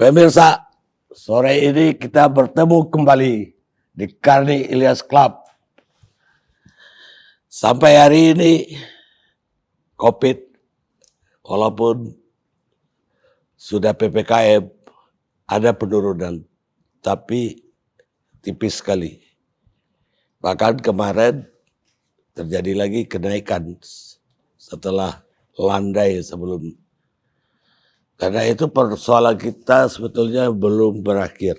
Pemirsa, sore ini kita bertemu kembali di Karni Ilyas Club. Sampai hari ini COVID, walaupun sudah PPKM, ada penurunan, tapi tipis sekali. Bahkan kemarin terjadi lagi kenaikan setelah landai sebelum. Karena itu persoalan kita sebetulnya belum berakhir.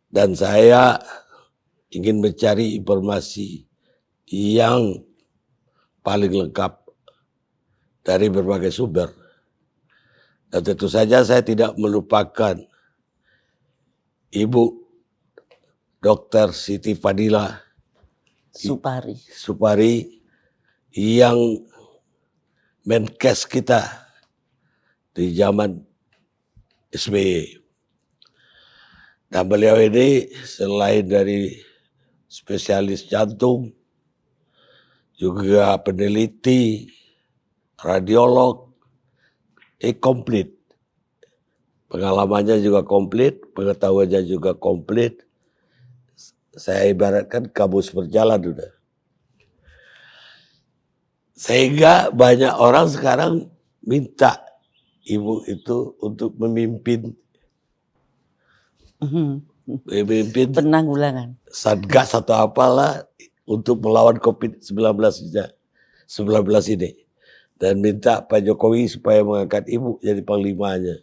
Dan saya ingin mencari informasi yang paling lengkap dari berbagai sumber. Dan tentu saja saya tidak melupakan Ibu Dr. Siti Fadila Supari yang Menkes kita di zaman SBY. Dan beliau ini selain dari spesialis jantung, juga peneliti, radiolog, komplit. Pengalamannya juga komplit, pengetahuannya juga komplit. Saya ibaratkan kamus berjalan udah. Sehingga banyak orang sekarang minta Ibu itu untuk memimpin penanggulangan satgas atau apalah untuk melawan COVID-19 ini. Dan minta Pak Jokowi supaya mengangkat Ibu jadi panglimanya.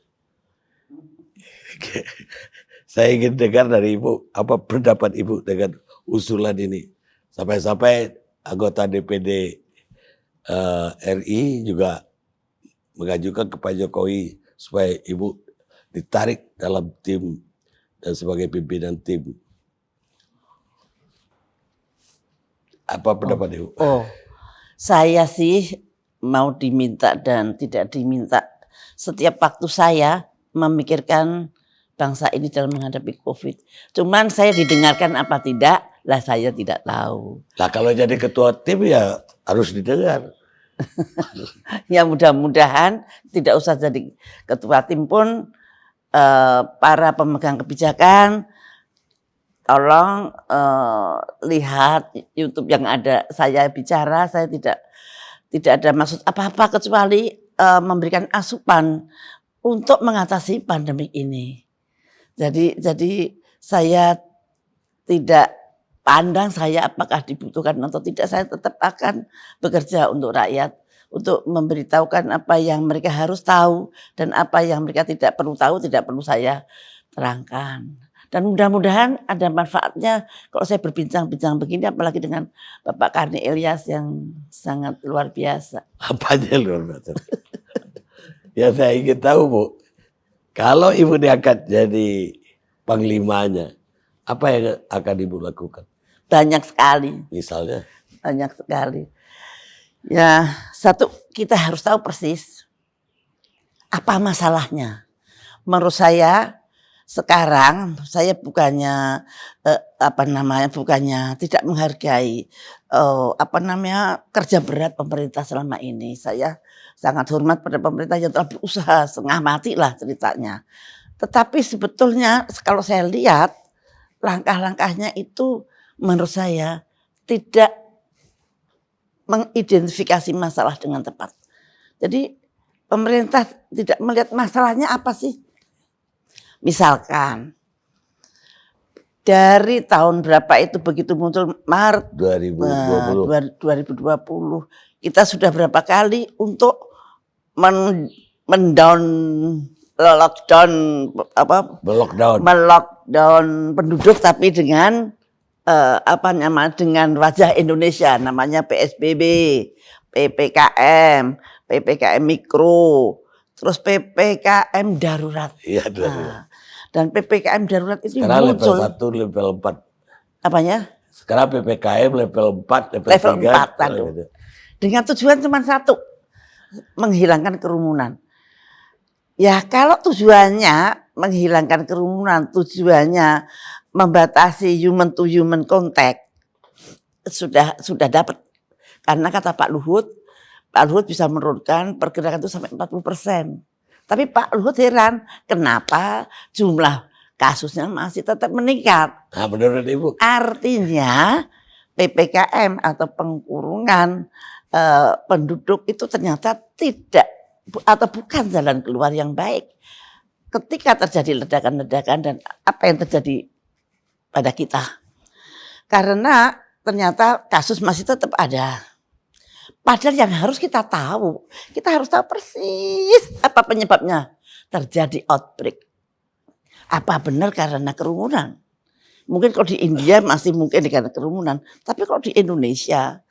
Saya ingin dengar dari Ibu, apa pendapat Ibu dengan usulan ini. Sampai-sampai anggota DPD RI juga mengajukan ke Pak Jokowi supaya Ibu ditarik dalam tim dan sebagai pimpinan tim. Apa pendapat Ibu? Saya sih mau diminta dan tidak diminta. Setiap waktu saya memikirkan bangsa ini dalam menghadapi COVID. Cuman saya didengarkan apa tidak, lah saya tidak tahu. Lah kalau jadi ketua tim ya harus didengar. Ya mudah-mudahan tidak usah jadi ketua tim pun para pemegang kebijakan tolong lihat YouTube yang ada saya bicara. Saya tidak ada maksud apa-apa kecuali memberikan asupan untuk mengatasi pandemi ini. Jadi saya tidak pandang saya apakah dibutuhkan atau tidak, saya tetap akan bekerja untuk rakyat, untuk memberitahukan apa yang mereka harus tahu dan apa yang mereka tidak perlu tahu, tidak perlu saya terangkan. Dan mudah-mudahan ada manfaatnya kalau saya berbincang-bincang begini, apalagi dengan Bapak Karni Ilyas yang sangat luar biasa. Apanya luar biasa? Ya saya ingin tahu Bu, kalau Ibu diangkat jadi panglimanya, apa yang akan Ibu lakukan? Banyak sekali. Misalnya? Banyak sekali. Ya, satu, kita harus tahu persis apa masalahnya. Menurut saya sekarang saya bukannya bukannya tidak menghargai kerja berat pemerintah selama ini. Saya sangat hormat pada pemerintah yang telah berusaha setengah mati lah ceritanya. Tetapi sebetulnya kalau saya lihat langkah-langkahnya itu menurut saya tidak mengidentifikasi masalah dengan tepat. Jadi pemerintah tidak melihat masalahnya apa sih? Misalkan dari tahun berapa itu begitu muncul Maret 2020 kita sudah berapa kali untuk melockdown penduduk, tapi dengan dengan wajah Indonesia, namanya PSBB, PPKM mikro, terus PPKM darurat. Iya, darurat. Dan PPKM darurat itu sekarang muncul. Level 1, level 4. Apanya? Sekarang PPKM level 4, level 3. Dengan tujuan cuma satu, menghilangkan kerumunan. Ya kalau tujuannya menghilangkan kerumunan, tujuannya membatasi human to human contact, sudah dapat. Karena kata Pak Luhut bisa menurunkan pergerakan itu sampai 40%. Tapi Pak Luhut heran, kenapa jumlah kasusnya masih tetap meningkat. Nah, menurut Ibu? Artinya PPKM atau pengkurungan penduduk itu ternyata tidak atau bukan jalan keluar yang baik. Ketika terjadi ledakan-ledakan dan apa yang terjadi pada kita. Karena ternyata kasus masih tetap ada. Padahal yang harus kita tahu persis apa penyebabnya terjadi outbreak. Apa benar karena kerumunan? Mungkin kalau di India masih mungkin karena kerumunan. Tapi kalau di Indonesia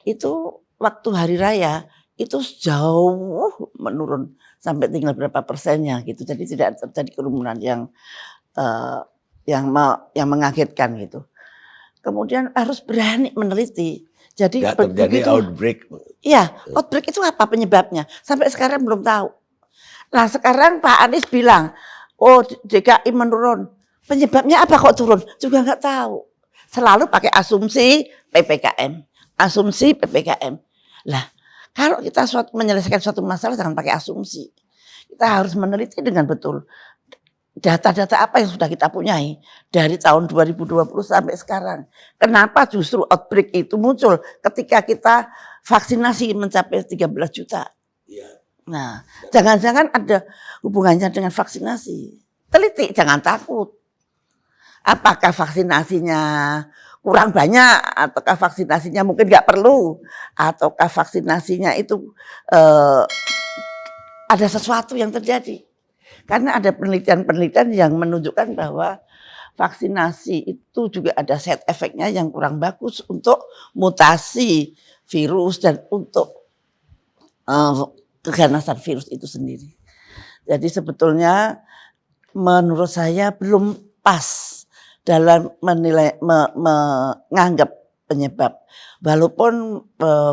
itu waktu hari raya itu jauh menurun sampai tinggal berapa persennya gitu. Jadi tidak terjadi kerumunan yang mengagetkan gitu. Kemudian harus berani meneliti. Jadi nggak terjadi outbreak. Iya, outbreak itu apa penyebabnya? Sampai sekarang belum tahu. Nah sekarang Pak Anies bilang, oh DKI menurun. Penyebabnya apa kok turun? Juga nggak tahu. Selalu pakai asumsi PPKM. Asumsi PPKM. Lah, kalau kita menyelesaikan suatu masalah jangan pakai asumsi. Kita harus meneliti dengan betul. Data-data apa yang sudah kita punyai dari tahun 2020 sampai sekarang. Kenapa justru outbreak itu muncul ketika kita vaksinasi mencapai 13 juta. Nah, jangan-jangan ada hubungannya dengan vaksinasi. Teliti, jangan takut. Apakah vaksinasinya kurang banyak, ataukah vaksinasinya mungkin nggak perlu, ataukah vaksinasinya itu ada sesuatu yang terjadi. Karena ada penelitian-penelitian yang menunjukkan bahwa vaksinasi itu juga ada side effect-nya yang kurang bagus untuk mutasi virus dan untuk keganasan virus itu sendiri. Jadi sebetulnya menurut saya belum pas dalam menilai menganggap penyebab. Walaupun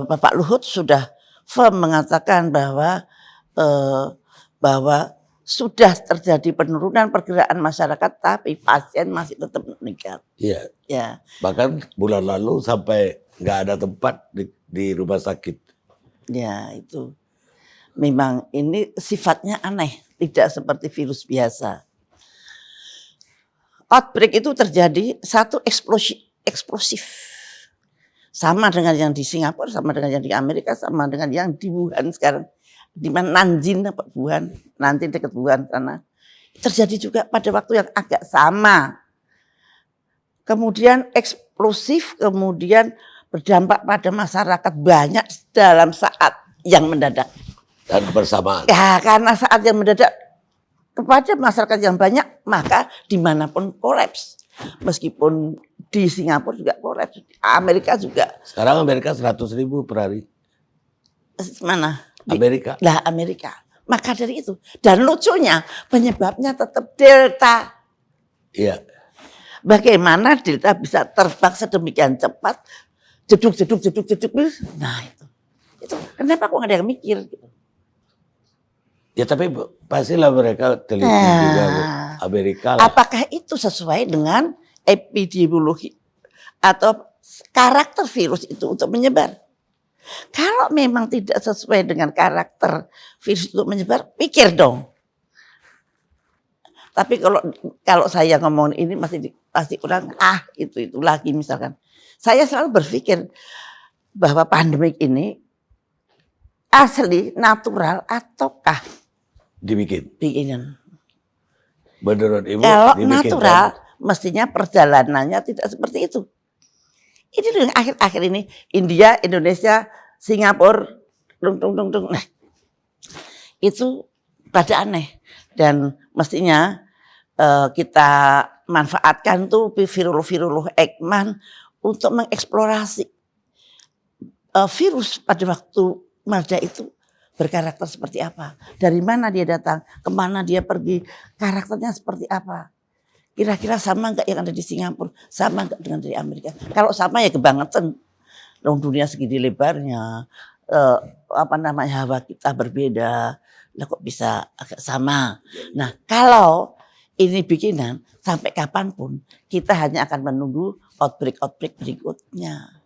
Bapak Luhut sudah firm mengatakan bahwa sudah terjadi penurunan pergerakan masyarakat, tapi pasien masih tetap meningkat. Iya. Ya. Bahkan bulan lalu sampai nggak ada tempat di rumah sakit. Ya itu. Memang ini sifatnya aneh, tidak seperti virus biasa. Outbreak itu terjadi satu eksplosif. Sama dengan yang di Singapura, sama dengan yang di Amerika, sama dengan yang di Wuhan sekarang. Di mana Nanjing apa Wuhan, nanti dekat Wuhan sana. Terjadi juga pada waktu yang agak sama. Kemudian eksplosif, kemudian berdampak pada masyarakat banyak dalam saat yang mendadak. Dan bersamaan. Ya karena saat yang mendadak kepada masyarakat yang banyak, maka dimanapun kolaps. Meskipun di Singapura juga kolaps, Amerika juga. Sekarang Amerika 100.000 per hari. Mana? Amerika. Lah Amerika. Maka dari itu. Dan lucunya penyebabnya tetap Delta. Iya. Bagaimana Delta bisa terbang sedemikian cepat. Jeduk. Nah itu. Kenapa kok nggak ada yang mikir? Ya tapi pastilah mereka teliti juga Bu. Amerika lah. Apakah itu sesuai dengan epidemiologi atau karakter virus itu untuk menyebar? Kalau memang tidak sesuai dengan karakter virus untuk menyebar, pikir dong. Tapi kalau saya ngomong ini pasti orang itu lagi misalkan. Saya selalu berpikir bahwa pandemik ini asli, natural ataukah bikinan. Menurut Ibu kalau dibikin natural mestinya perjalanannya tidak seperti itu. Ini yang akhir-akhir ini India, Indonesia, Singapura, nah, itu pada aneh dan mestinya kita manfaatkan tuh virolog Ekman untuk mengeksplorasi virus pada waktu Malda itu berkarakter seperti apa, dari mana dia datang, kemana dia pergi, karakternya seperti apa. Kira-kira sama enggak yang ada di Singapura? Sama enggak dengan dari Amerika? Kalau sama ya kebangetan. Dunia segini lebarnya, hawa kita berbeda. Lah kok bisa agak sama? Nah kalau ini bikinan, sampai kapanpun kita hanya akan menunggu outbreak berikutnya.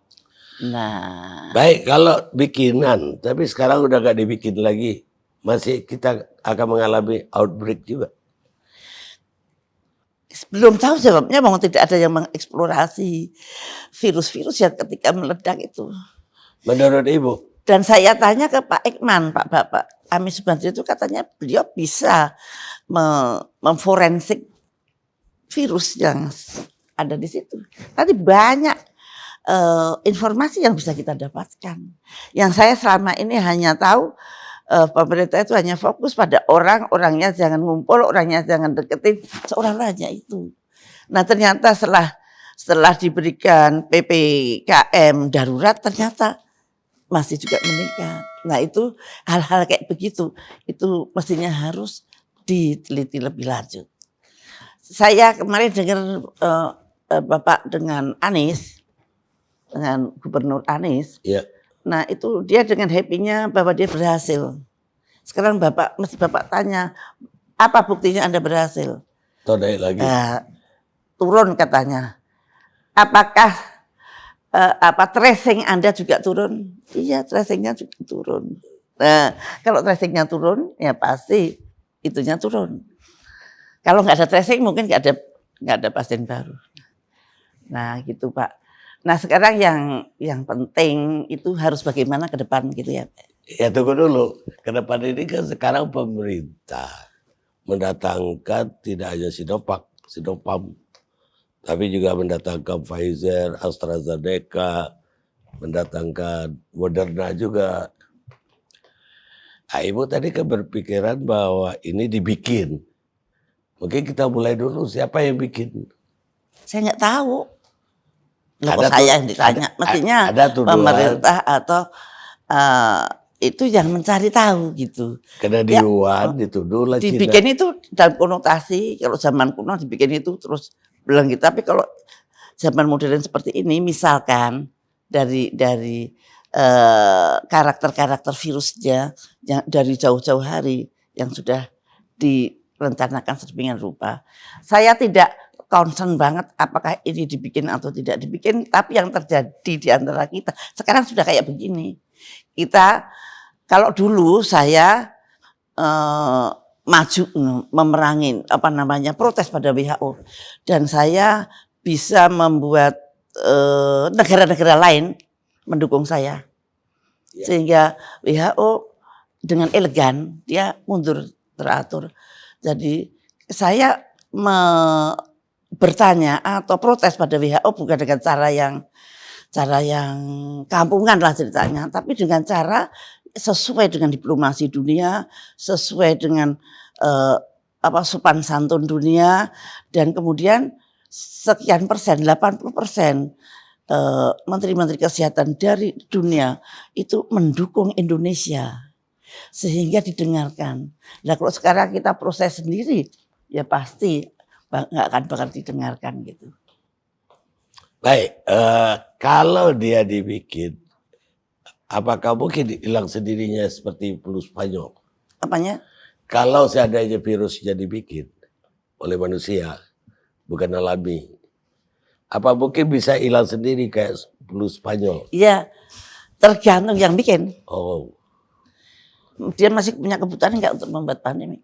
Nah. Baik kalau bikinan, tapi sekarang udah gak dibikin lagi. masih kita akan mengalami outbreak juga. Belum tahu jawabnya, mau tidak ada yang mengeksplorasi virus-virus yang ketika meledak itu. Menurut Ibu? Dan saya tanya ke Pak Ekman, Bapak Amin Subandrio itu katanya beliau bisa memforensik virus yang ada di situ. Tadi banyak informasi yang bisa kita dapatkan. Yang saya selama ini hanya tahu pemerintah itu hanya fokus pada orangnya jangan ngumpul, orangnya jangan deketin, seolah-olahnya itu. Nah ternyata setelah diberikan PPKM darurat ternyata masih juga meningkat. Nah itu hal-hal kayak begitu, itu mestinya harus diteliti lebih lanjut. Saya kemarin dengar Bapak dengan Anies, dengan Gubernur Anies. Ya. Nah itu dia dengan happy-nya bahwa dia berhasil. Sekarang mesti Bapak tanya, apa buktinya Anda berhasil? Naik lagi. Turun katanya. Apakah tracing Anda juga turun? Iya, tracingnya juga turun. Nah, kalau tracingnya turun, ya pasti itunya turun. Kalau nggak ada tracing, mungkin nggak ada pasien baru. Nah, gitu Pak. Nah, sekarang yang penting itu harus bagaimana ke depan gitu ya. Ya tunggu dulu. Ke depan ini kan sekarang pemerintah mendatangkan tidak hanya Sinopharm, tapi juga mendatangkan Pfizer, AstraZeneca, mendatangkan Moderna juga. Nah, Ibu tadi kan berpikiran bahwa ini dibikin. Mungkin kita mulai dulu, siapa yang bikin? Saya nggak tahu. Kalau saya yang ditanya, mestinya pemerintah atau itu yang mencari tahu gitu. Karena di Wuhan dituduh lah Cina. Dibikin itu dalam konotasi, kalau zaman kuno dibikin itu terus bilang gitu. Tapi kalau zaman modern seperti ini, misalkan dari karakter-karakter virusnya yang dari jauh-jauh hari yang sudah direncanakan sedemikian rupa, saya tidak concern banget apakah ini dibikin atau tidak dibikin, tapi yang terjadi di antara kita sekarang sudah kayak begini. Kita kalau dulu saya maju memerangi protes pada WHO dan saya bisa membuat negara-negara lain mendukung saya, sehingga WHO dengan elegan dia mundur teratur. Jadi saya bertanya atau protes pada WHO bukan dengan cara yang kampungan lah ceritanya, tapi dengan cara sesuai dengan diplomasi dunia, sesuai dengan sopan santun dunia, dan kemudian sekian persen, 80% menteri-menteri kesehatan dari dunia itu mendukung Indonesia sehingga didengarkan. Nah kalau sekarang kita proses sendiri, ya pasti nggak akan bakal didengarkan gitu. Baik, kalau dia dibikin, apakah mungkin hilang sendirinya seperti flu Spanyol? Apanya? Kalau seandainya virusnya dibikin oleh manusia, bukan alami, apa mungkin bisa hilang sendiri kayak flu Spanyol? Iya, tergantung yang bikin. Oh. Dia masih punya kebutuhan enggak untuk membuat pandemi?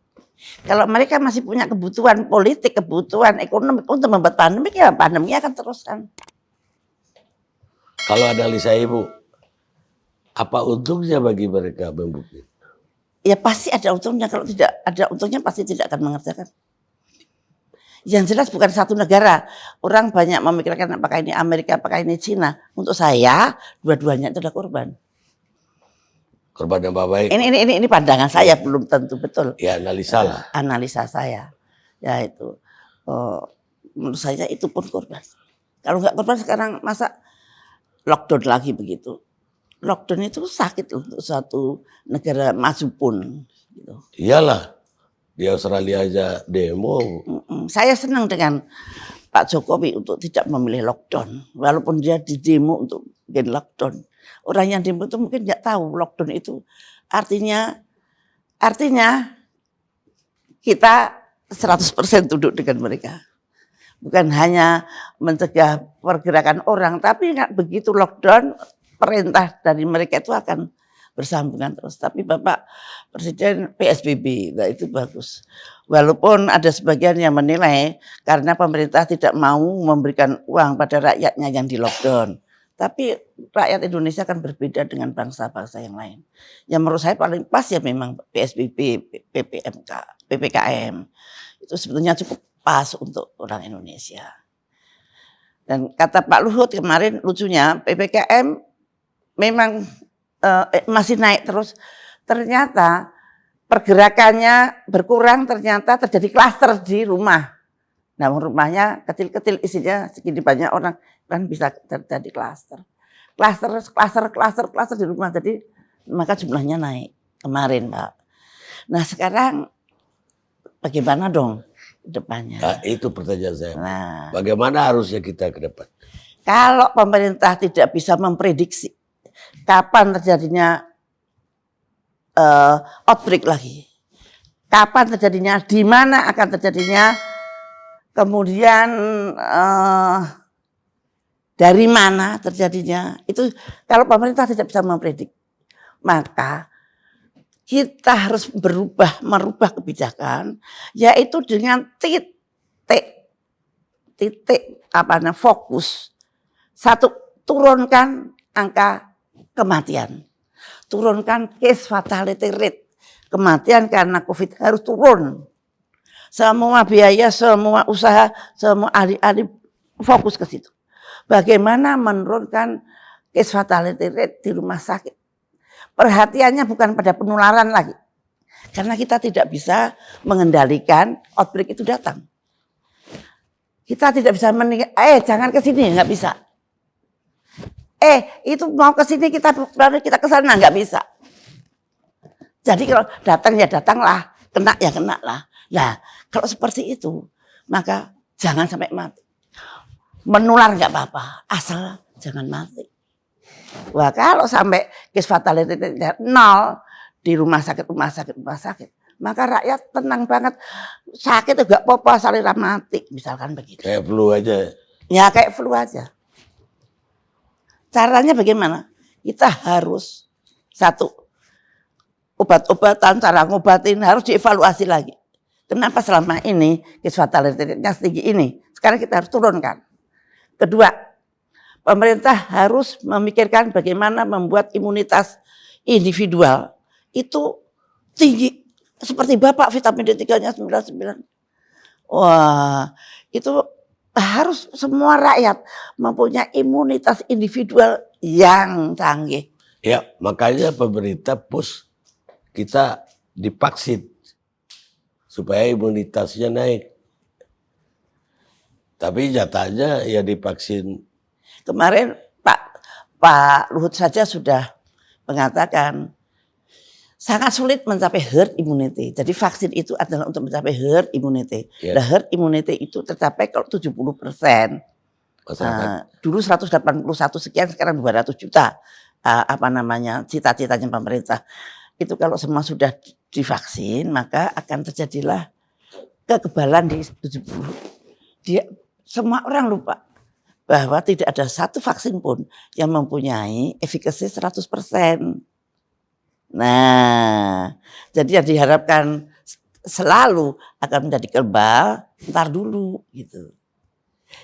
Kalau mereka masih punya kebutuhan politik, kebutuhan ekonomi untuk membuat pandemi, ya pandemi akan teruskan. Kalau analisa Ibu, apa untungnya bagi mereka membuktikan? Ya pasti ada untungnya. Kalau tidak ada untungnya pasti tidak akan mengerjakan. Yang jelas bukan satu negara. Orang banyak memikirkan apakah ini Amerika, apakah ini Cina. Untuk saya, dua-duanya itu adalah korban. Korban yang baik. Ini pandangan saya, belum tentu betul. Ya analisa lah. Analisa saya, ya itu. Menurut saya itu pun korban. Kalau nggak korban sekarang masa lockdown lagi begitu. Lockdown itu sakit untuk satu negara maju pun. Gitu. Iyalah, di Australia aja demo. Saya senang dengan Pak Jokowi untuk tidak memilih lockdown, walaupun dia di demo untuk bikin lockdown. Orang yang demo itu mungkin nggak tahu lockdown itu artinya kita 100% duduk dengan mereka. Bukan hanya mencegah pergerakan orang, tapi nggak begitu lockdown, perintah dari mereka itu akan bersambungan terus. Tapi Bapak Presiden PSBB, nah itu bagus. Walaupun ada sebagian yang menilai karena pemerintah tidak mau memberikan uang pada rakyatnya yang di lockdown. Tapi rakyat Indonesia kan berbeda dengan bangsa-bangsa yang lain. Yang menurut saya paling pas ya memang PSBB, PPKM. Itu sebetulnya cukup pas untuk orang Indonesia. Dan kata Pak Luhut kemarin lucunya PPKM memang masih naik terus. Ternyata pergerakannya berkurang, ternyata terjadi klaster di rumah. Nah, rumahnya kecil-kecil isinya segini banyak orang kan bisa terjadi klaster. Klaster di rumah. Jadi maka jumlahnya naik kemarin, Pak. Nah, sekarang bagaimana dong depannya? Nah, itu pertanyaan saya. Nah, Bagaimana harusnya kita ke depan? kalau pemerintah tidak bisa memprediksi kapan terjadinya outbreak lagi, kapan terjadinya, di mana akan terjadinya, kemudian dari mana terjadinya, itu kalau pemerintah tidak bisa mempredik, maka kita harus merubah kebijakan, yaitu dengan fokus. Satu, turunkan angka kematian, turunkan case fatality rate, kematian karena COVID harus turun. Semua biaya, semua usaha, semua ahli-ahli fokus ke situ. Bagaimana menurunkan case fatality rate di rumah sakit. Perhatiannya bukan pada penularan lagi. Karena kita tidak bisa mengendalikan outbreak itu datang. Kita tidak bisa jangan ke sini, nggak bisa. Itu mau ke sini kita ke sana, nggak bisa. Jadi kalau datang ya datanglah, kena ya kena lah. Nah, kalau seperti itu, maka jangan sampai mati. Menular nggak apa-apa, asal jangan mati. Wah, kalau sampai case fatality nol di rumah sakit, maka rakyat tenang banget. Sakit juga apa-apa, salira mati, misalkan begitu. Kayak flu aja. Ya kayak flu aja. Caranya bagaimana? Kita harus satu, obat-obatan, cara ngobatin harus dievaluasi lagi. Kenapa selama ini case fatality-nya setinggi ini? Sekarang kita harus turunkan. Kedua, pemerintah harus memikirkan bagaimana membuat imunitas individual itu tinggi. Seperti Bapak vitamin D3-nya 99. Wah, itu harus semua rakyat mempunyai imunitas individual yang canggih. Ya, makanya pemerintah push kita divaksin supaya imunitasnya naik. Tapi nyatanya ya divaksin. Kemarin Pak Luhut saja sudah mengatakan sangat sulit mencapai herd immunity. Jadi vaksin itu adalah untuk mencapai herd immunity. Ya. Nah, herd immunity itu tercapai kalau 70%. Dulu 181 sekian, sekarang 200 juta. Cita-citanya pemerintah. Itu kalau semua sudah divaksin, maka akan terjadilah kekebalan di 70. Semua orang lupa bahwa tidak ada satu vaksin pun yang mempunyai efikasi 100%. Nah, jadi yang diharapkan selalu akan menjadi kebal, ntar dulu gitu.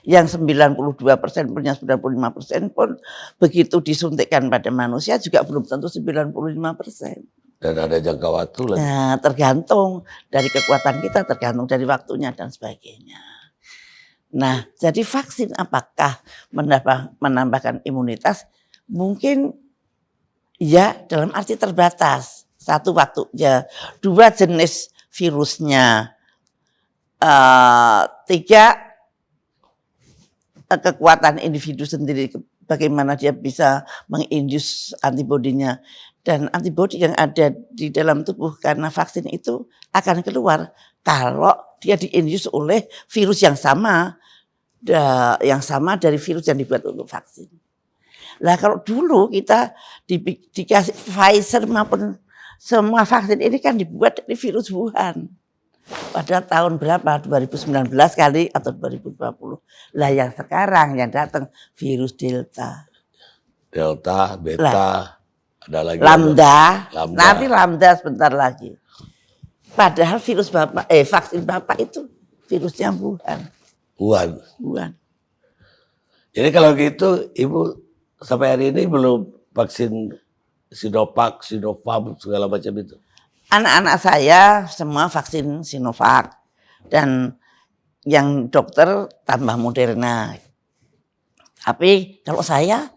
Yang 92% punya 95% pun begitu disuntikkan pada manusia juga belum tentu 95%. Dan ada jangka waktu lagi. Nah, tergantung dari kekuatan kita, tergantung dari waktunya dan sebagainya. Nah, jadi vaksin apakah menambahkan imunitas? Mungkin ya, dalam arti terbatas. Satu waktunya, dua jenis virusnya, tiga kekuatan individu sendiri, bagaimana dia bisa mengindus antibodinya. Dan antibodi yang ada di dalam tubuh karena vaksin itu akan keluar kalau dia diindus oleh virus yang sama dari virus yang dibuat untuk vaksin. Lah kalau dulu kita dikasih Pfizer maupun semua vaksin ini kan dibuat dari virus Wuhan. Pada tahun berapa? 2019 kali atau 2020. Lah yang sekarang yang datang virus Delta. Delta, Beta, Ada lagi Lambda. Lambda. Nanti lambda sebentar lagi. Padahal virus Bapak, vaksin Bapak itu virusnya Wuhan. Wuhan. Jadi kalau gitu Ibu sampai hari ini belum vaksin Sinovac, Sinopharm segala macam itu. Anak-anak saya semua vaksin Sinovac dan yang dokter tambah Moderna. Tapi kalau saya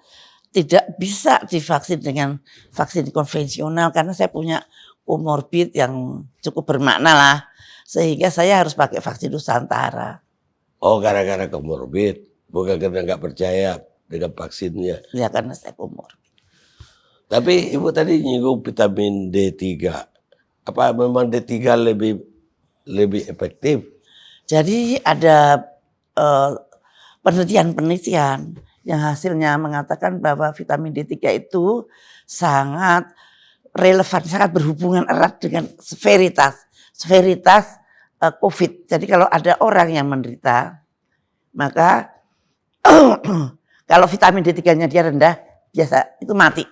tidak bisa divaksin dengan vaksin konvensional karena saya punya komorbid yang cukup bermakna lah. Sehingga saya harus pakai vaksin Nusantara. Oh, gara-gara komorbid, bukan karena nggak percaya dengan vaksinnya. Ya karena saya komorbid. Tapi Ibu tadi nyinggung vitamin D3. Apa memang D3 lebih efektif? Jadi ada penelitian-penelitian yang hasilnya mengatakan bahwa vitamin D3 itu sangat relevan, sangat berhubungan erat dengan severitas COVID. Jadi kalau ada orang yang menderita, maka kalau vitamin D3-nya dia rendah, biasa itu mati.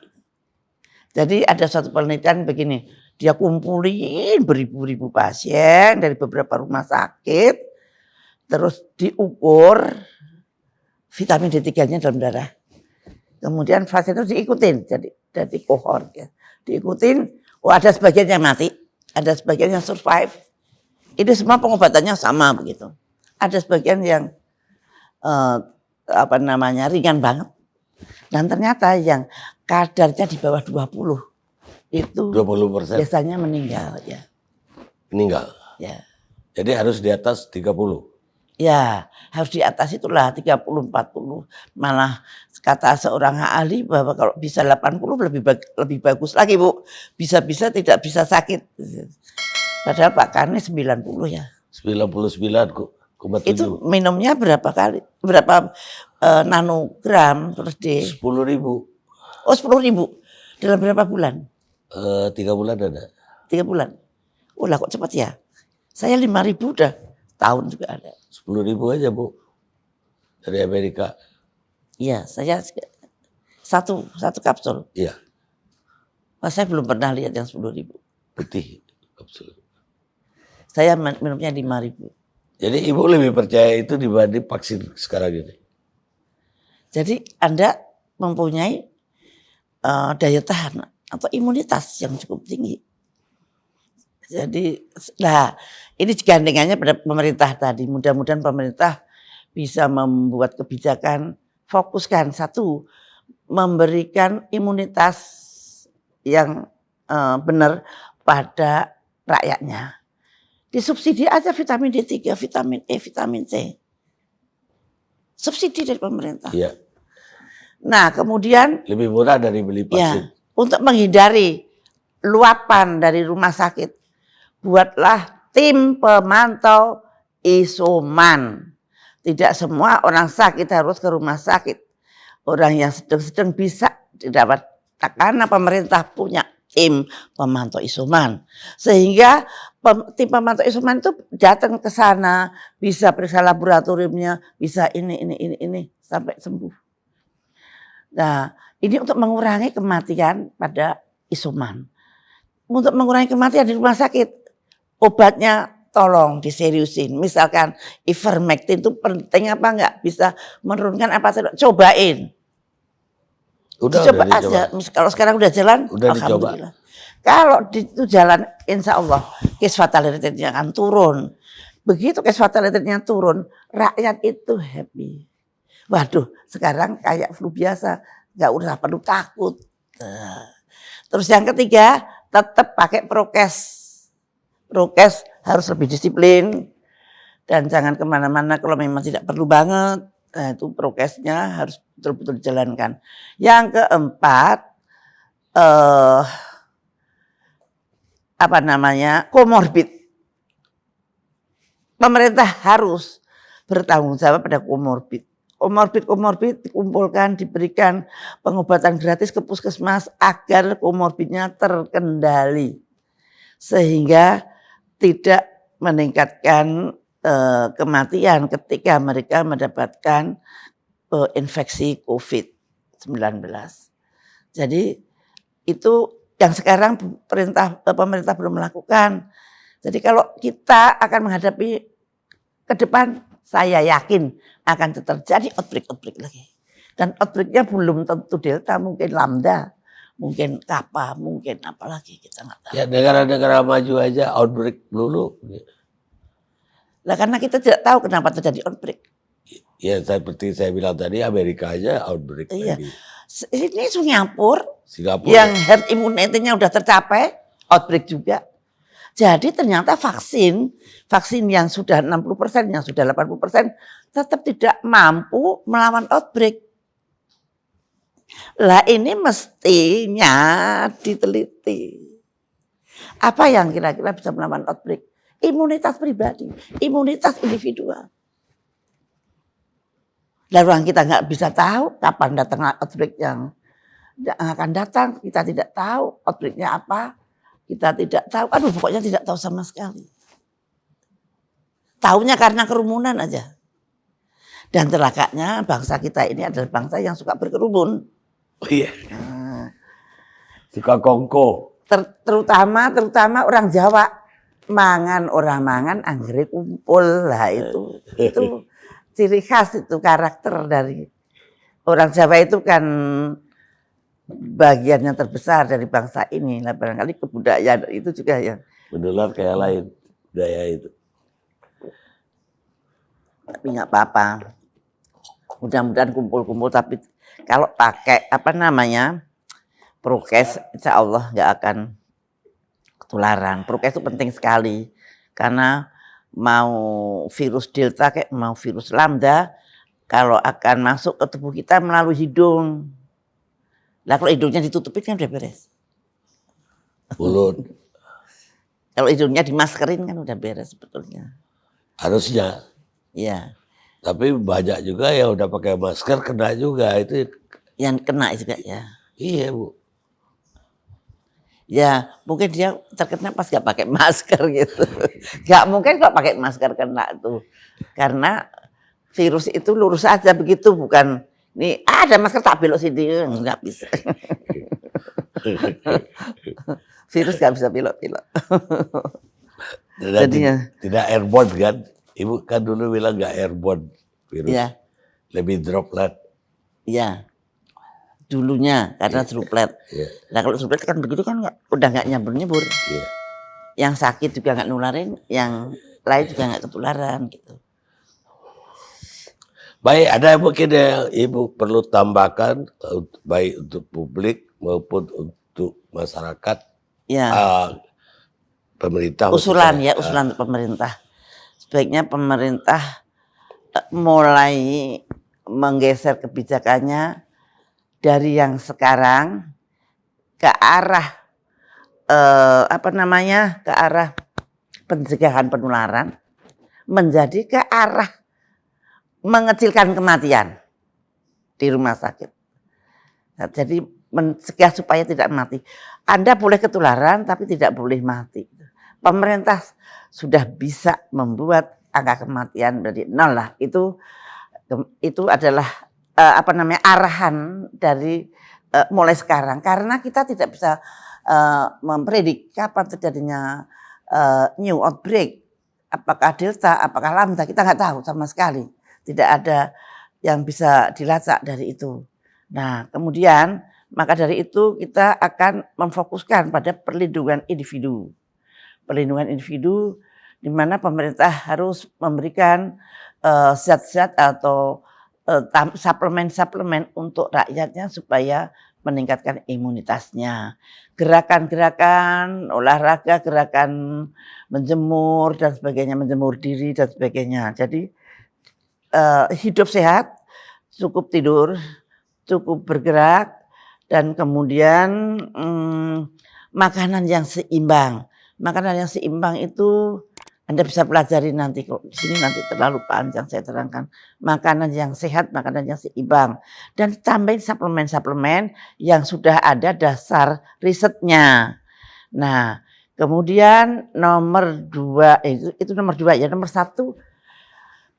Jadi ada suatu penelitian begini, dia kumpulin beribu-ribu pasien dari beberapa rumah sakit, terus diukur vitamin D3-nya dalam darah. Kemudian pasien itu diikutin, jadi dari kohort ya. Diikutin, ada sebagian yang mati, ada sebagian yang survive. Ini semua pengobatannya sama begitu. Ada sebagian yang ringan banget. Dan ternyata yang kadarnya di bawah 20 itu 20% biasanya meninggal ya. meninggal. Ya. Jadi harus di atas 30. Ya, harus di atas itulah 30 40. Malah kata seorang ahli bahwa kalau bisa 80 lebih bagus lagi, Bu. Bisa-bisa tidak bisa sakit. Padahal Pak Karni 90 ya. 99,7. Itu minumnya berapa kali? Berapa nanogram per day? 10.000. Oh 10.000. Dalam berapa bulan? 3 bulan ada. 3 bulan. Oh lah kok cepat ya? Saya 5.000 udah tahun juga ada. 10.000 aja Bu. Dari Amerika. Iya, saya satu kapsul. Iya. Mas saya belum pernah lihat yang 10.000. Putih kapsul. Saya minumnya 5.000. Jadi Ibu lebih percaya itu dibanding vaksin sekarang ini. Jadi Anda mempunyai daya tahan atau imunitas yang cukup tinggi. Jadi, nah ini gandengannya pada pemerintah tadi. Mudah-mudahan pemerintah bisa membuat kebijakan, fokuskan satu, memberikan imunitas yang benar pada rakyatnya. Disubsidi aja vitamin D3, vitamin E, vitamin C. Subsidi dari pemerintah. Iya. Nah kemudian lebih murah dari beli vaksin. Ya, untuk menghindari luapan dari rumah sakit, buatlah tim pemantau isoman. Tidak semua orang sakit harus ke rumah sakit. Orang yang sedang bisa didapat karena pemerintah punya tim pemantau isoman. Sehingga tim pemantau isoman itu datang ke sana, bisa periksa laboratoriumnya, bisa ini sampai sembuh. Nah, ini untuk mengurangi kematian pada isoman. Untuk mengurangi kematian di rumah sakit, obatnya tolong diseriusin. Misalkan ivermectin itu penting apa enggak? Bisa menurunkan apa tidak? Cobain. Coba aja. Kalau sekarang udah jalan, udah alhamdulillah. Kalau itu jalan, insya Allah case fatality-nya akan turun. Begitu case fatality-nya turun, rakyat itu happy. Waduh, sekarang kayak flu biasa, nggak usah perlu takut. Terus yang ketiga, tetap pakai prokes. Prokes harus lebih disiplin dan jangan kemana-mana kalau memang tidak perlu banget. Nah, itu prokesnya harus betul-betul dijalankan. Yang keempat, komorbid. Pemerintah harus bertanggung jawab pada komorbid. Komorbid dikumpulkan, diberikan pengobatan gratis ke puskesmas agar komorbidnya terkendali. Sehingga tidak meningkatkan kematian ketika mereka mendapatkan infeksi COVID-19. Jadi Itu yang sekarang pemerintah belum melakukan. Jadi kalau kita akan menghadapi ke depan, saya yakin akan terjadi outbreak lagi. Dan outbreaknya belum tentu Delta, mungkin Lambda, mungkin Kappa, mungkin apa lagi, kita nggak tahu. Ya negara-negara maju aja outbreak dulu. Lah karena kita tidak tahu kenapa terjadi outbreak. Ya seperti saya bilang tadi, Amerika aja outbreak Iya. lagi. Ini Singapura Singapura yang herd immunity-nya udah tercapai, outbreak juga. Jadi ternyata vaksin yang sudah 60%, yang sudah 80% tetap tidak mampu melawan outbreak. Lah ini mestinya diteliti. Apa yang kira-kira bisa melawan outbreak? Imunitas pribadi, imunitas individual. Lalu orang kita nggak bisa tahu kapan datang outbreak yang akan datang. Kita tidak tahu outbreaknya apa. Kita tidak tahu. Aduh, pokoknya tidak tahu sama sekali. Taunya karena kerumunan aja. Dan celakanya bangsa kita ini adalah bangsa yang suka berkerumun. Oh iya. Suka kongko. Terutama orang Jawa. Orang mangan anggere kumpul. Lah itu ciri khas, itu karakter dari orang Jawa itu kan bagian yang terbesar dari bangsa ini. Lah barangkali kebudayaan itu juga yang Menular kayak lain budaya itu. Tapi nggak apa-apa. Mudah-mudahan kumpul-kumpul, tapi kalau pakai prokes, insya Allah nggak akan ketularan. Prokes itu penting sekali karena mau virus Delta kayak mau virus Lambda, kalau akan masuk ke tubuh kita melalui hidung. Lah kalau hidungnya ditutupin kan udah beres. Mulut. Kalau hidungnya dimaskerin kan udah beres sebetulnya. Harusnya. Iya. Tapi banyak juga yang udah pakai masker kena juga itu. Yang kena juga ya. Iya Bu. Ya mungkin dia terkena pas gak pakai masker gitu. Gak mungkin kok pakai masker kena tuh. Karena virus itu lurus aja begitu, bukan nih ada masker tak belok sini, nggak bisa. Virus gak bisa belok-belok. Jadinya tidak airborne kan? Ibu kan dulu bilang nggak airborne virus. Ya. Lebih droplet. Iya. Dulunya karena droplet. Yeah. Nah kalau droplet kan begitu kan udah nggak nyambur-nyebur. Yeah. Yang sakit juga nggak nularin, yang lain juga nggak ketularan gitu. Baik, ada mungkin yang Ibu perlu tambahkan baik untuk publik maupun untuk masyarakat. Ya. Pemerintah. Usulan pemerintah. Sebaiknya pemerintah mulai menggeser kebijakannya dari yang sekarang ke arah ke arah pencegahan penularan menjadi ke arah mengecilkan kematian di rumah sakit. Nah, jadi mencegah supaya tidak mati. Anda boleh ketularan tapi tidak boleh mati. Pemerintah sudah bisa membuat angka kematian dari nol lah. Itu adalah arahan dari mulai sekarang, karena kita tidak bisa mempredik kapan terjadinya new outbreak, apakah Delta, apakah Lambda, kita nggak tahu sama sekali. Tidak ada yang bisa dilacak dari itu. Nah, kemudian maka dari itu kita akan memfokuskan pada perlindungan individu. Perlindungan individu di mana pemerintah harus memberikan zat-zat atau suplemen untuk rakyatnya supaya meningkatkan imunitasnya. Gerakan-gerakan olahraga, gerakan menjemur dan sebagainya, menjemur diri dan sebagainya. Jadi hidup sehat, cukup tidur, cukup bergerak, dan kemudian makanan yang seimbang. Makanan yang seimbang itu Anda bisa pelajari nanti, kalau di sini nanti terlalu panjang saya terangkan. Makanan yang sehat, makanan yang seimbang. Dan tambahin suplemen-suplemen yang sudah ada dasar risetnya. Nah, kemudian nomor 2, itu nomor 2 ya. Nomor 1,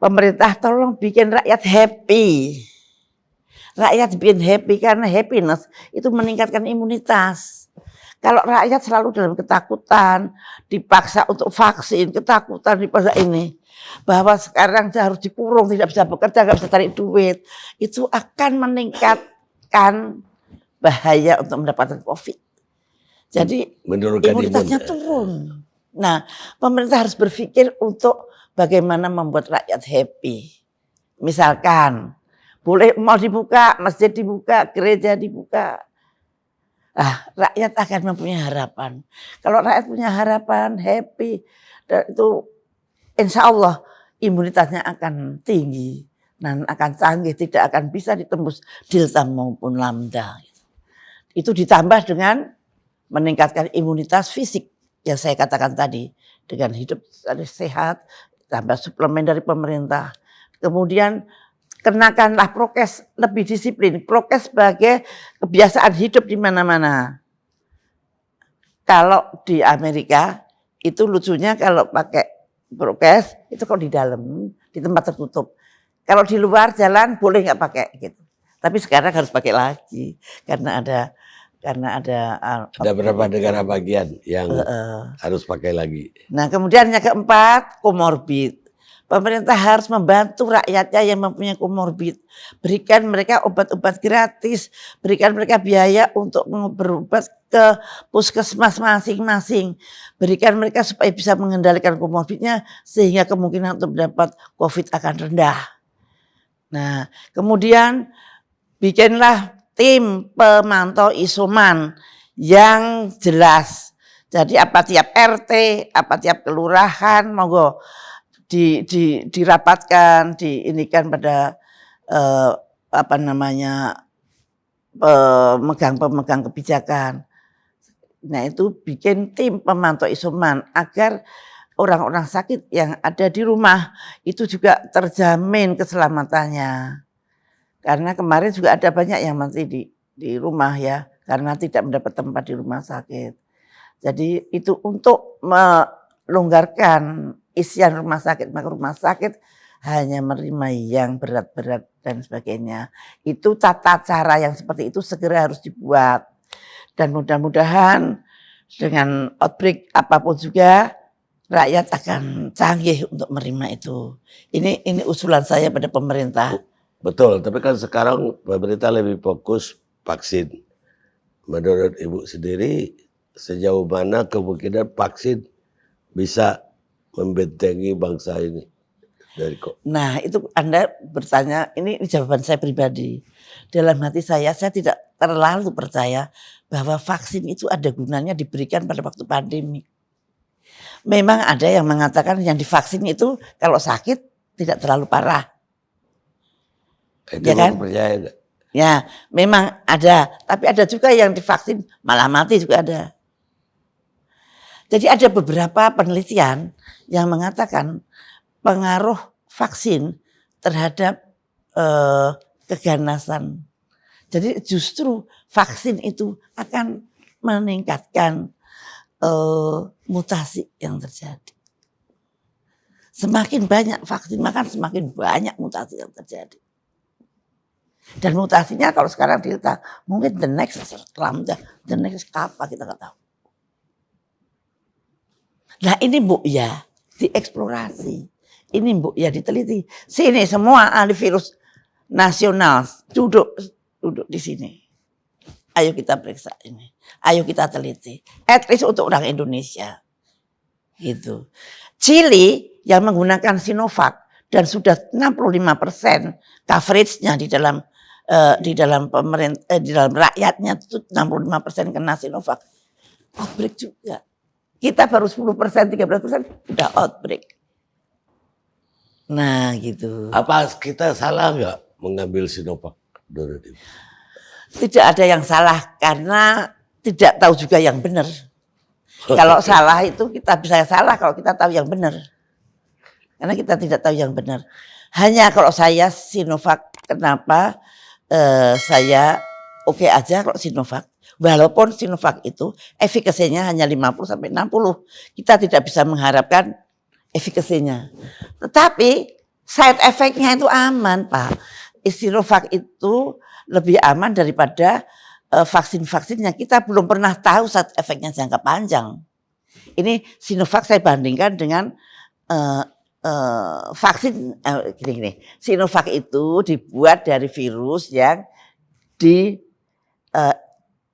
pemerintah tolong bikin rakyat happy. Rakyat bikin happy karena happiness itu meningkatkan imunitas. Kalau rakyat selalu dalam ketakutan, dipaksa untuk vaksin, ketakutan, dipaksa ini. Bahwa sekarang harus dikurung, tidak bisa bekerja, nggak bisa cari duit. Itu akan meningkatkan bahaya untuk mendapatkan COVID. Jadi imunitasnya turun. Nah, pemerintah harus berpikir untuk bagaimana membuat rakyat happy. Misalkan, boleh mal dibuka, masjid dibuka, gereja dibuka. Rakyat akan mempunyai harapan. Kalau rakyat punya harapan, happy, dan itu insya Allah imunitasnya akan tinggi dan akan canggih, tidak akan bisa ditembus delta maupun lambda. Itu ditambah dengan meningkatkan imunitas fisik yang saya katakan tadi, dengan hidup sehat, tambah suplemen dari pemerintah. Kemudian kenakanlah prokes, lebih disiplin. Prokes sebagai kebiasaan hidup di mana-mana. Kalau di Amerika itu lucunya kalau pakai prokes itu kalau di dalam, di tempat tertutup. Kalau di luar jalan boleh nggak pakai gitu. Tapi sekarang harus pakai lagi karena ada beberapa negara bagian yang harus pakai lagi. Nah, kemudian yang keempat, komorbid. Pemerintah harus membantu rakyatnya yang mempunyai komorbid. Berikan mereka obat-obat gratis, berikan mereka biaya untuk berobat ke puskesmas masing-masing. Berikan mereka supaya bisa mengendalikan komorbidnya sehingga kemungkinan untuk mendapat COVID akan rendah. Nah, kemudian bikinlah tim pemantau isoman yang jelas. Jadi apa tiap RT, apa tiap kelurahan, monggo dirapatkan, diinikan pada pemegang kebijakan. Nah itu bikin tim pemantau isoman agar orang-orang sakit yang ada di rumah itu juga terjamin keselamatannya. Karena kemarin juga ada banyak yang mati di rumah ya, karena tidak mendapat tempat di rumah sakit. Jadi itu untuk melonggarkan isian rumah sakit, maka rumah sakit hanya menerima yang berat-berat dan sebagainya. Itu tata cara yang seperti itu segera harus dibuat. Dan mudah-mudahan dengan outbreak apapun juga rakyat akan canggih untuk menerima itu. Ini usulan saya pada pemerintah. Betul, tapi kan sekarang pemerintah lebih fokus vaksin. Menurut Ibu sendiri, sejauh mana kemungkinan vaksin bisa membentengi bangsa ini? Nah itu Anda bertanya, ini jawaban saya pribadi. Dalam hati saya tidak terlalu percaya bahwa vaksin itu ada gunanya diberikan pada waktu pandemi. Memang ada yang mengatakan yang divaksin itu kalau sakit tidak terlalu parah. Itu ya kan? Percaya enggak? Ya memang ada, tapi ada juga yang divaksin malah mati juga ada. Jadi ada beberapa penelitian yang mengatakan pengaruh vaksin terhadap keganasan. Jadi justru vaksin itu akan meningkatkan mutasi yang terjadi. Semakin banyak vaksin, maka semakin banyak mutasi yang terjadi. Dan mutasinya kalau sekarang Delta, mungkin the next Lambda, the next apa kita nggak tahu. Nah ini Bu ya dieksplorasi, ini Bu ya diteliti. Sini semua ahli virus nasional duduk di sini. Ayo kita periksa ini, ayo kita teliti. At least untuk orang Indonesia, gitu. Chili yang menggunakan Sinovac dan sudah 65% coveragenya di dalam pemerintah, di dalam rakyatnya itu 65% kena Sinovac. Outbreak juga. Kita baru 10%, 13% udah outbreak. Nah gitu. Apa kita salah nggak mengambil Sinovac? Tidak ada yang salah karena tidak tahu juga yang benar. Kalau salah itu kita bisa salah kalau kita tahu yang benar. Karena kita tidak tahu yang benar. Hanya kalau saya Sinovac, kenapa saya oke aja kalau Sinovac. Walaupun Sinovac itu efikasinya hanya 50-60. Kita tidak bisa mengharapkan efikasinya. Tetapi side effect-nya itu aman Pak. Sinovac itu lebih aman daripada vaksin-vaksin yang kita belum pernah tahu side efeknya jangka panjang. Ini Sinovac saya bandingkan dengan vaksin gini. Sinovac itu dibuat dari virus yang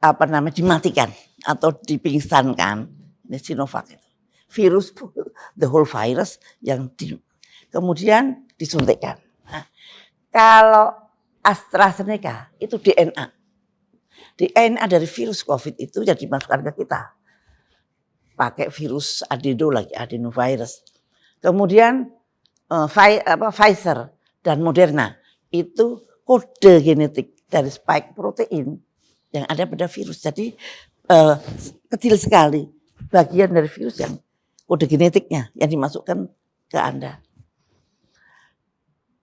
dimatikan atau dipingsankan. Ini Sinovac itu. Virus the whole virus yang kemudian disuntikkan. Nah, kalau AstraZeneca itu DNA. DNA dari virus COVID itu yang dimasukkan ke kita. Pakai virus adenovirus. Kemudian Pfizer dan Moderna itu kode genetik dari spike protein yang ada pada virus. Jadi kecil sekali bagian dari virus yang kode genetiknya yang dimasukkan ke Anda.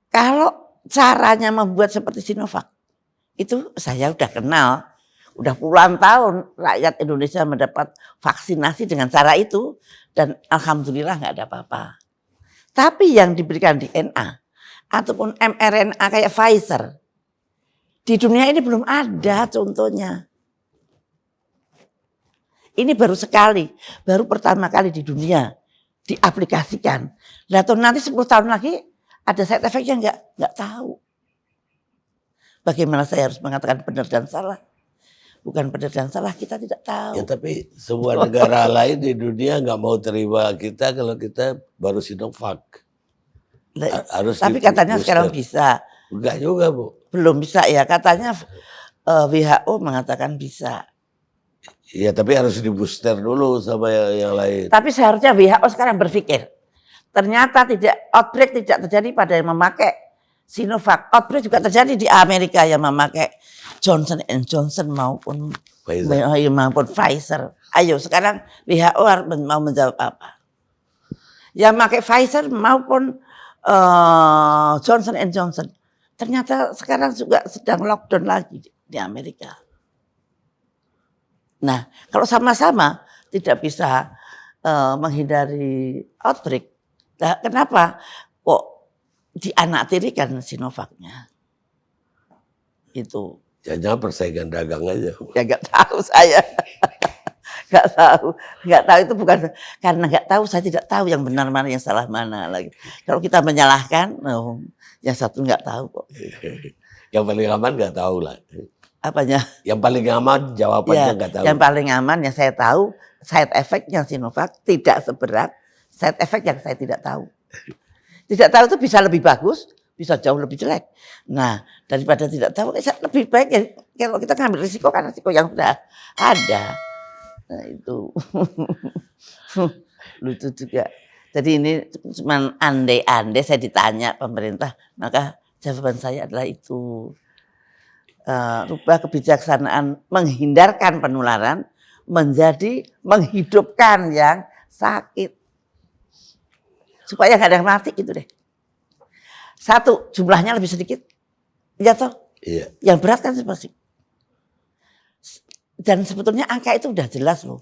Kalau caranya membuat seperti Sinovac, itu saya udah kenal. Udah puluhan tahun rakyat Indonesia mendapat vaksinasi dengan cara itu. Dan alhamdulillah nggak ada apa-apa. Tapi yang diberikan DNA ataupun mRNA kayak Pfizer. Di dunia ini belum ada contohnya. Ini baru sekali. Baru pertama kali di dunia diaplikasikan. Lah nanti 10 tahun lagi ada side effect-nya nggak tahu. Bagaimana saya harus mengatakan benar dan salah? Bukan benar dan salah, kita tidak tahu. Ya tapi semua negara lain di dunia nggak mau terima kita kalau kita baru Sinovac. Harus tapi katanya sekarang bisa. Enggak juga, Bu. Belum bisa ya, katanya WHO mengatakan bisa. Iya, tapi harus di booster dulu sama yang lain. Tapi seharusnya WHO sekarang berpikir, ternyata outbreak tidak terjadi pada yang memakai Sinovac. Outbreak juga terjadi di Amerika yang memakai Johnson & Johnson maupun Pfizer. Ayo sekarang WHO mau menjawab apa? Yang pakai Pfizer maupun Johnson & Johnson. Ternyata sekarang juga sedang lockdown lagi di Amerika. Nah, kalau sama-sama tidak bisa menghindari outbreak, nah, kenapa kok dianaktirikan Sinovacnya? Itu. Jangan persaingan dagang aja. Ya nggak tahu saya. Nggak tahu itu bukan karena nggak tahu, saya tidak tahu yang benar mana yang salah mana lagi. Kalau kita menyalahkan, yang satu nggak tahu kok. Yang paling aman nggak tahu lah. Apanya? Yang paling aman jawabannya nggak tahu. Yang paling aman yang saya tahu side effect yang Sinovac tidak seberat side effect yang saya tidak tahu. Tidak tahu itu bisa lebih bagus, bisa jauh lebih jelek. Nah, daripada tidak tahu, lebih baik ya kalau kita ngambil risiko karena risiko yang sudah ada. Nah, itu lucu juga. Jadi ini cuma andai-andai saya ditanya pemerintah, maka jawaban saya adalah itu. Rubah kebijaksanaan menghindarkan penularan menjadi menghidupkan yang sakit. Supaya nggak ada yang mati gitu deh. Satu, jumlahnya lebih sedikit. Ya toh? Iya. Yang berat kan seperti. Dan sebetulnya angka itu udah jelas loh.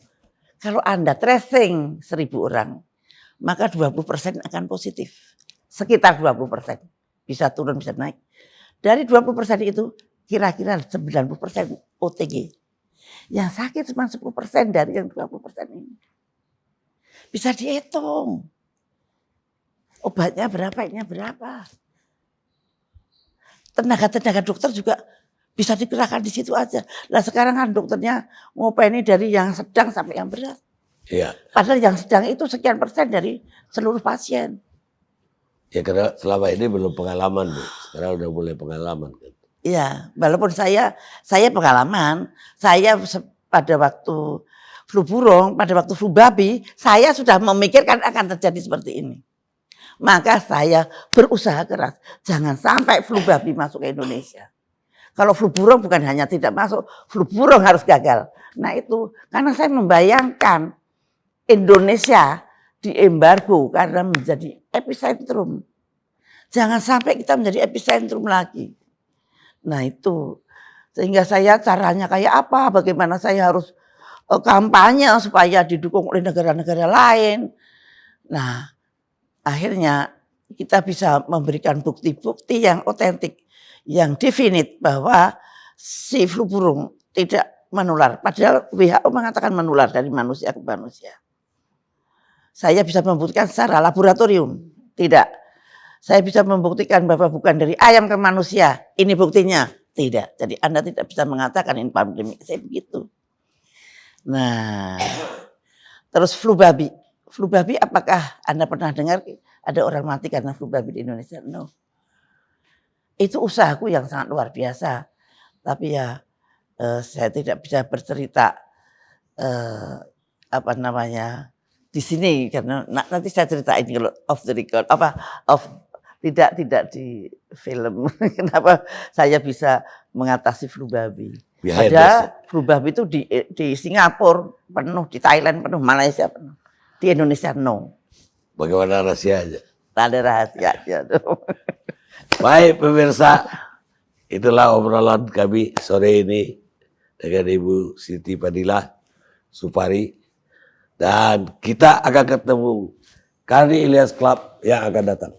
Kalau Anda tracing 1000 orang, maka 20% akan positif. Sekitar 20%. Bisa turun, bisa naik. Dari 20% itu, kira-kira 90% OTG. Yang sakit cuma 10% dari yang 20% ini. Bisa dihitung. Obatnya berapa, ini berapa. Tenaga-tenaga dokter juga bisa dikerahkan di situ aja. Lah sekarang kan dokternya ngopeni dari yang sedang sampai yang berat. Iya. Padahal yang sedang itu sekian persen dari seluruh pasien. Ya karena selama ini belum pengalaman, Bu. Sekarang udah mulai pengalaman. Iya, walaupun saya pengalaman, saya pada waktu flu burung, pada waktu flu babi, saya sudah memikirkan akan terjadi seperti ini. Maka saya berusaha keras, jangan sampai flu babi masuk ke Indonesia. Kalau flu burung bukan hanya tidak masuk, flu burung harus gagal. Nah itu, karena saya membayangkan Indonesia diembargo karena menjadi epicentrum. Jangan sampai kita menjadi epicentrum lagi. Nah itu, sehingga saya caranya kayak apa, bagaimana saya harus kampanye supaya didukung oleh negara-negara lain. Nah akhirnya kita bisa memberikan bukti-bukti yang otentik, yang definit bahwa si flu burung tidak menular. Padahal WHO mengatakan menular dari manusia ke manusia. Saya bisa membuktikan secara laboratorium. Tidak. Saya bisa membuktikan bahwa bukan dari ayam ke manusia. Ini buktinya. Tidak. Jadi Anda tidak bisa mengatakan ini pandemi. Saya begitu. Nah, terus flu babi. Flu babi apakah Anda pernah dengar ada orang mati karena flu babi di Indonesia? No. Itu usahaku yang sangat luar biasa. Tapi ya saya tidak bisa bercerita di sini karena nanti saya ceritain kalau off the record tidak di film. Kenapa saya bisa mengatasi flu babi? Ada flu babi itu di Singapura penuh, di Thailand penuh, Malaysia penuh, di Indonesia no. Bagaimana rahasianya? Tak ada rahasianya. Baik pemirsa, itulah obrolan kami sore ini dengan Ibu Siti Fadilah Supari. Dan kita akan ketemu Karni Ilyas Club yang akan datang.